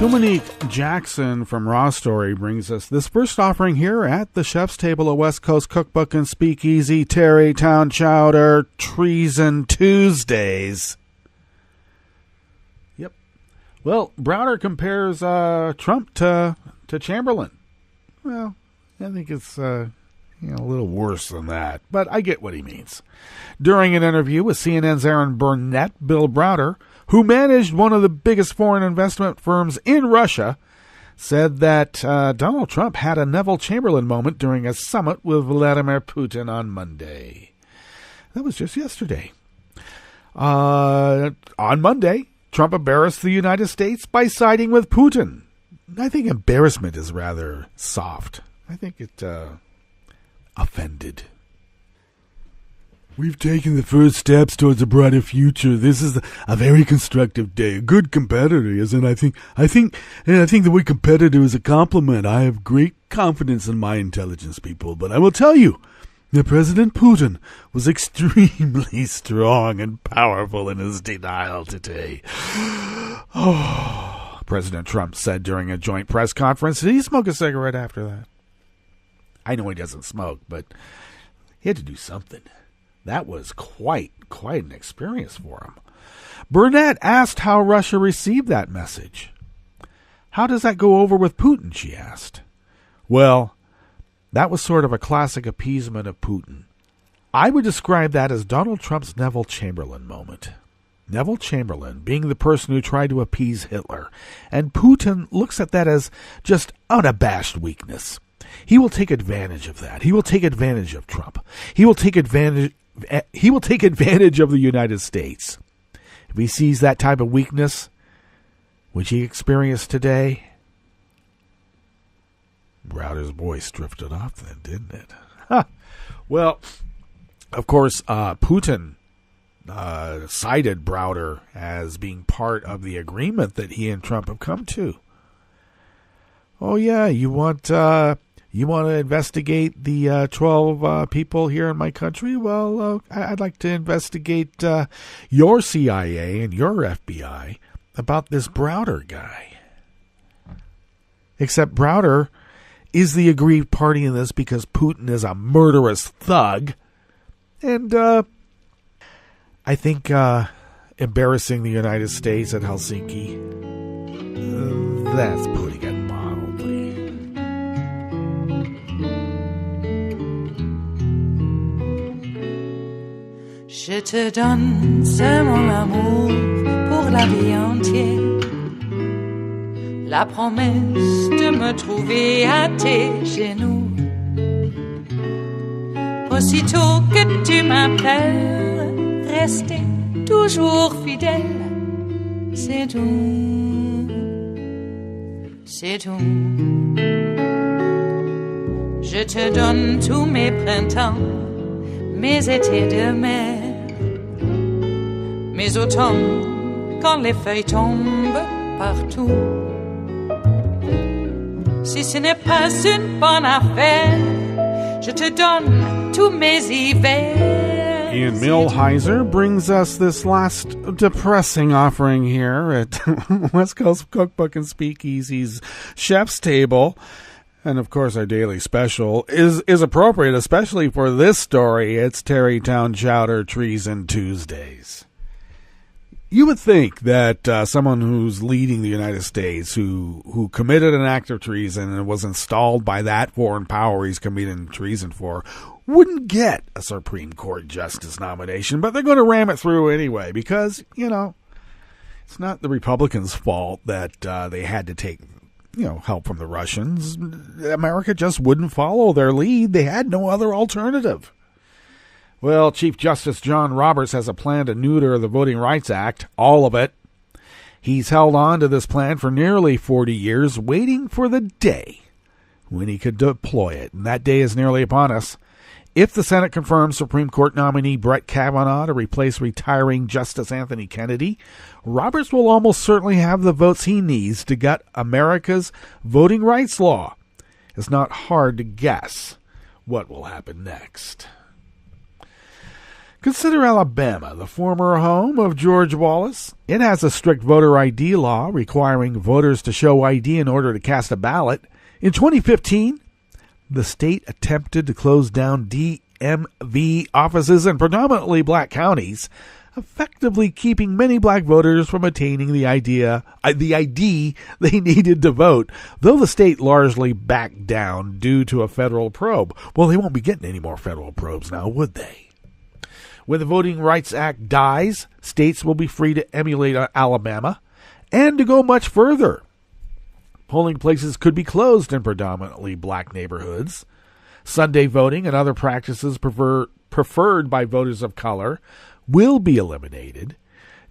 Dominique Jackson from Raw Story brings us this first offering here at the Chef's Table of West Coast Cookbook and Speakeasy, Terrytown, Chowder, Treason Tuesdays. Well, Browder compares Trump to Chamberlain. Well, I think it's a little worse than that, but I get what he means. During an interview with CNN's Aaron Burnett, Bill Browder, who managed one of the biggest foreign investment firms in Russia, said that Donald Trump had a Neville Chamberlain moment during a summit with Vladimir Putin on Monday. That was just yesterday. On Monday, Trump embarrassed the United States by siding with Putin. I think embarrassment is rather soft. I think it offended. We've taken the first steps towards a brighter future. This is a very constructive day. A good competitor, isn't it? I think the word competitor is a compliment. I have great confidence in my intelligence people, but I will tell you that President Putin was extremely strong and powerful in his denial today. Oh, President Trump said during a joint press conference. Did he smoke a cigarette after that? I know he doesn't smoke, but he had to do something. That was quite an experience for him. Burnett asked how Russia received that message. How does that go over with Putin, she asked. Well, that was sort of a classic appeasement of Putin. I would describe that as Donald Trump's Neville Chamberlain moment. Neville Chamberlain being the person who tried to appease Hitler, and Putin looks at that as just unabashed weakness. He will take advantage of that. He will take advantage of Trump. He will take advantage of the United States. If he sees that type of weakness, which he experienced today, Browder's voice drifted off then, didn't it? Huh. Well, of course, Putin cited Browder as being part of the agreement that he and Trump have come to. Oh yeah, you want to investigate the 12 people here in my country? Well, I'd like to investigate your CIA and your FBI about this Browder guy. Except Browder is the aggrieved party in this because Putin is a murderous thug. And I think embarrassing the United States at Helsinki, that's putting it mildly. Je te donne c'est mon amour pour la vie entière. La promesse de me trouver à tes genoux. Aussitôt que tu m'appelles, rester toujours fidèle. C'est tout, c'est tout. Je te donne tous mes printemps, mes étés de mer, mes automnes quand les feuilles tombent partout. Si ce n'est pas une bonne affaire, je te donne tous mes hivers. Ian Millhiser brings us this last depressing offering here at West Coast Cookbook and Speakeasy's Chef's Table. And, of course, our daily special is appropriate, especially for this story. It's Terrytown Chowder Treason Tuesdays. You would think that someone who's leading the United States, who committed an act of treason and was installed by that foreign power he's committing treason for, wouldn't get a Supreme Court justice nomination, but they're going to ram it through anyway because, it's not the Republicans' fault that they had to take, help from the Russians. America just wouldn't follow their lead. They had no other alternative. Well, Chief Justice John Roberts has a plan to neuter the Voting Rights Act, all of it. He's held on to this plan for nearly 40 years, waiting for the day when he could deploy it. And that day is nearly upon us. If the Senate confirms Supreme Court nominee Brett Kavanaugh to replace retiring Justice Anthony Kennedy, Roberts will almost certainly have the votes he needs to gut America's voting rights law. It's not hard to guess what will happen next. Consider Alabama, the former home of George Wallace. It has a strict voter ID law requiring voters to show ID in order to cast a ballot. In 2015, the state attempted to close down DMV offices in predominantly black counties, effectively keeping many black voters from attaining the ID they needed to vote, though the state largely backed down due to a federal probe. Well, they won't be getting any more federal probes now, would they? When the Voting Rights Act dies, states will be free to emulate Alabama and to go much further. Polling places could be closed in predominantly black neighborhoods. Sunday voting and other practices preferred by voters of color will be eliminated.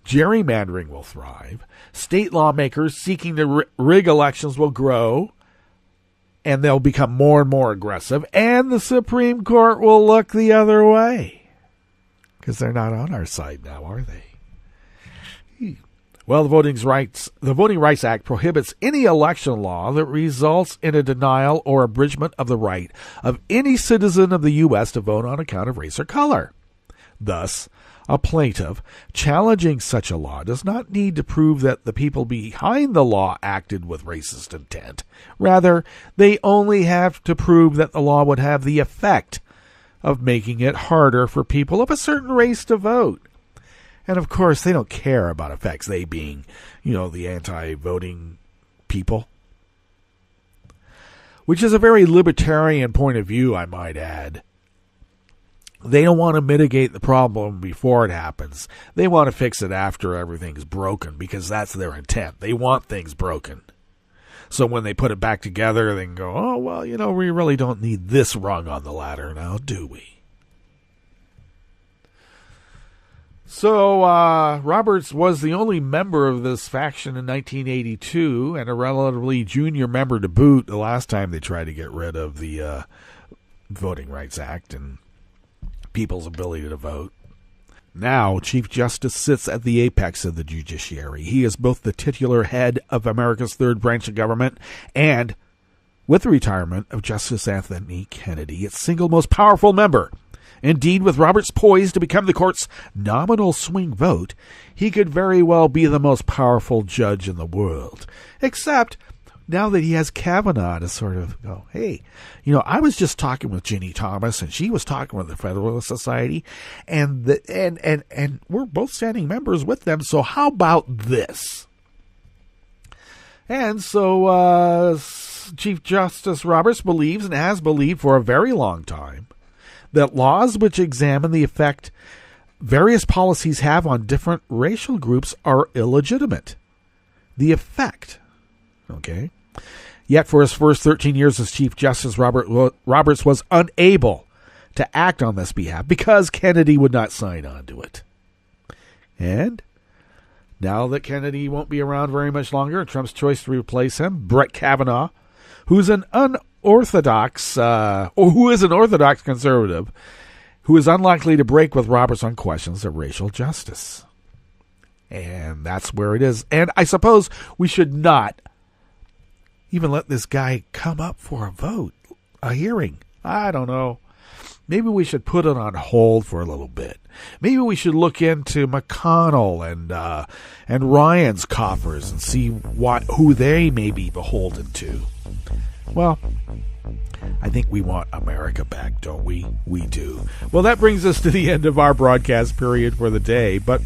Gerrymandering will thrive. State lawmakers seeking to rig elections will grow, and they'll become more and more aggressive, and the Supreme Court will look the other way, because they're not on our side now, are they? Well, the Voting Rights Act prohibits any election law that results in a denial or abridgment of the right of any citizen of the U.S. to vote on account of race or color. Thus, a plaintiff challenging such a law does not need to prove that the people behind the law acted with racist intent. Rather, they only have to prove that the law would have the effect of making it harder for people of a certain race to vote. And of course, they don't care about effects, they being, the anti-voting people. Which is a very libertarian point of view, I might add. They don't want to mitigate the problem before it happens. They want to fix it after everything's broken, because that's their intent. They want things broken. So when they put it back together, they can go, oh, well, we really don't need this rung on the ladder now, do we? So, Roberts was the only member of this faction in 1982, and a relatively junior member to boot the last time they tried to get rid of the Voting Rights Act and people's ability to vote. Now, Chief Justice sits at the apex of the judiciary. He is both the titular head of America's third branch of government and, with the retirement of Justice Anthony Kennedy, its single most powerful member. Indeed, with Roberts poised to become the court's nominal swing vote, he could very well be the most powerful judge in the world. Except, now that he has Kavanaugh to sort of go, hey, I was just talking with Ginny Thomas, and she was talking with the Federalist Society, and we're both standing members with them, so how about this? And so Chief Justice Roberts believes, and has believed for a very long time, that laws which examine the effect various policies have on different racial groups are illegitimate. The effect. Okay? Yet for his first 13 years as Chief Justice, Roberts was unable to act on this behalf because Kennedy would not sign on to it. And now that Kennedy won't be around very much longer, Trump's choice to replace him, Brett Kavanaugh, who is an orthodox conservative, who is unlikely to break with Roberts on questions of racial justice. And that's where it is. And I suppose we should not even let this guy come up for a vote, a hearing. I don't know. Maybe we should put it on hold for a little bit. Maybe we should look into McConnell and Ryan's coffers and see who they may be beholden to. Well, I think we want America back, don't we? We do. Well, that brings us to the end of our broadcast period for the day. But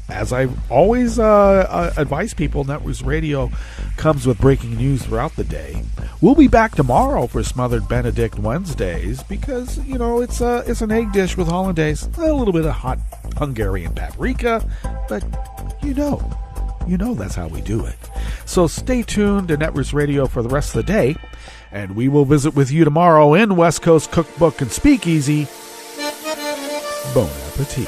as I always advise people, Networks Radio comes with breaking news throughout the day. We'll be back tomorrow for Smothered Benedict Wednesdays because, it's an egg dish with hollandaise, a little bit of hot Hungarian paprika, but that's how we do it. So stay tuned to Networks Radio for the rest of the day, and we will visit with you tomorrow in West Coast Cookbook and Speakeasy. Bon appetit.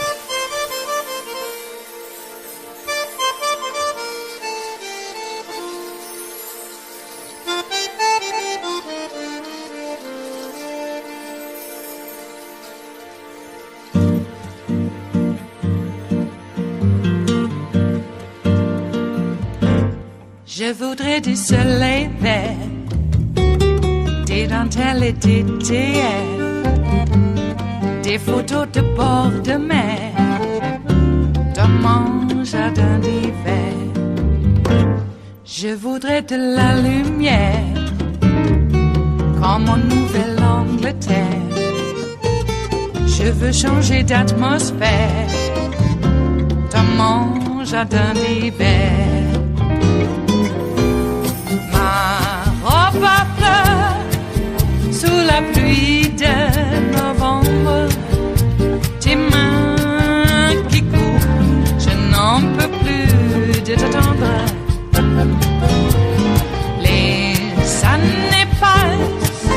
Je voudrais du soleil vert, des dentelles et des théières, des photos de bord de mer, dans mon jardin d'hiver. Je voudrais de la lumière, comme en Nouvelle-Angleterre. Je veux changer d'atmosphère, jardin d'hiver. Ma robe à fleurs sous la pluie de novembre. Tes mains qui courent, je n'en peux plus de t'attendre. Les années passent,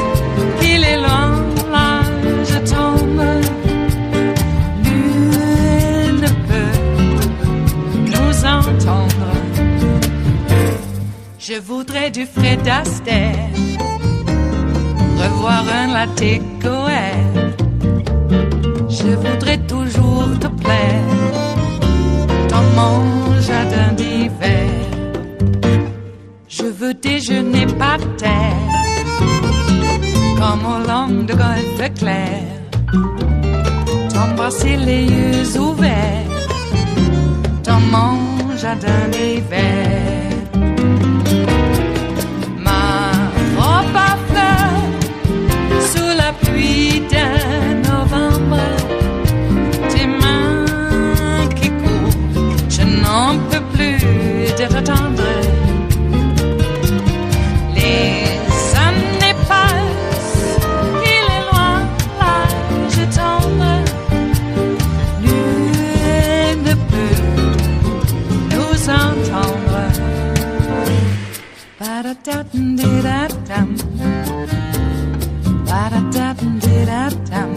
il est loin, là je tombe. Nul ne peut nous entendre. Je voudrais du Fred Astaire, revoir un latte Goer. Je voudrais toujours te plaire dans mon jardin d'hiver. Je veux déjeuner par terre comme au long de golfe clair, t'embrasser les yeux ouverts dans mon jardin d'hiver. Ma robe à fleurs sous la pluie de novembre. Tes mains qui courent, je n'en peux plus de t'attendre. Les années passent, il est loin, là je tombe. Nul ne peut nous entendre. Ba-da-da-dum-di-da-dum, ba-da-da-dum-di-da-dum,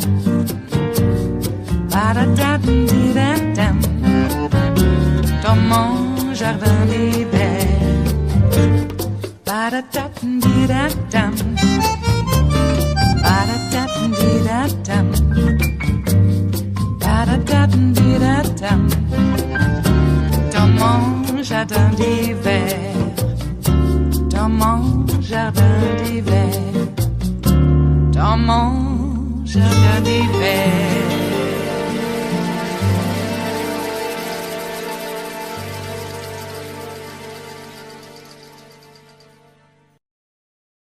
ba-da-da-dum-di-da-dum, dans mon jardin d'hiver. Ba-da-da-dum-di-da-dum, ba-da-da-dum-di-da-dum, ba-da-da-dum-di-da-dum, dans mon jardin d'hiver. Dans mon jardin d'hiver. Dans mon jardin d'hiver.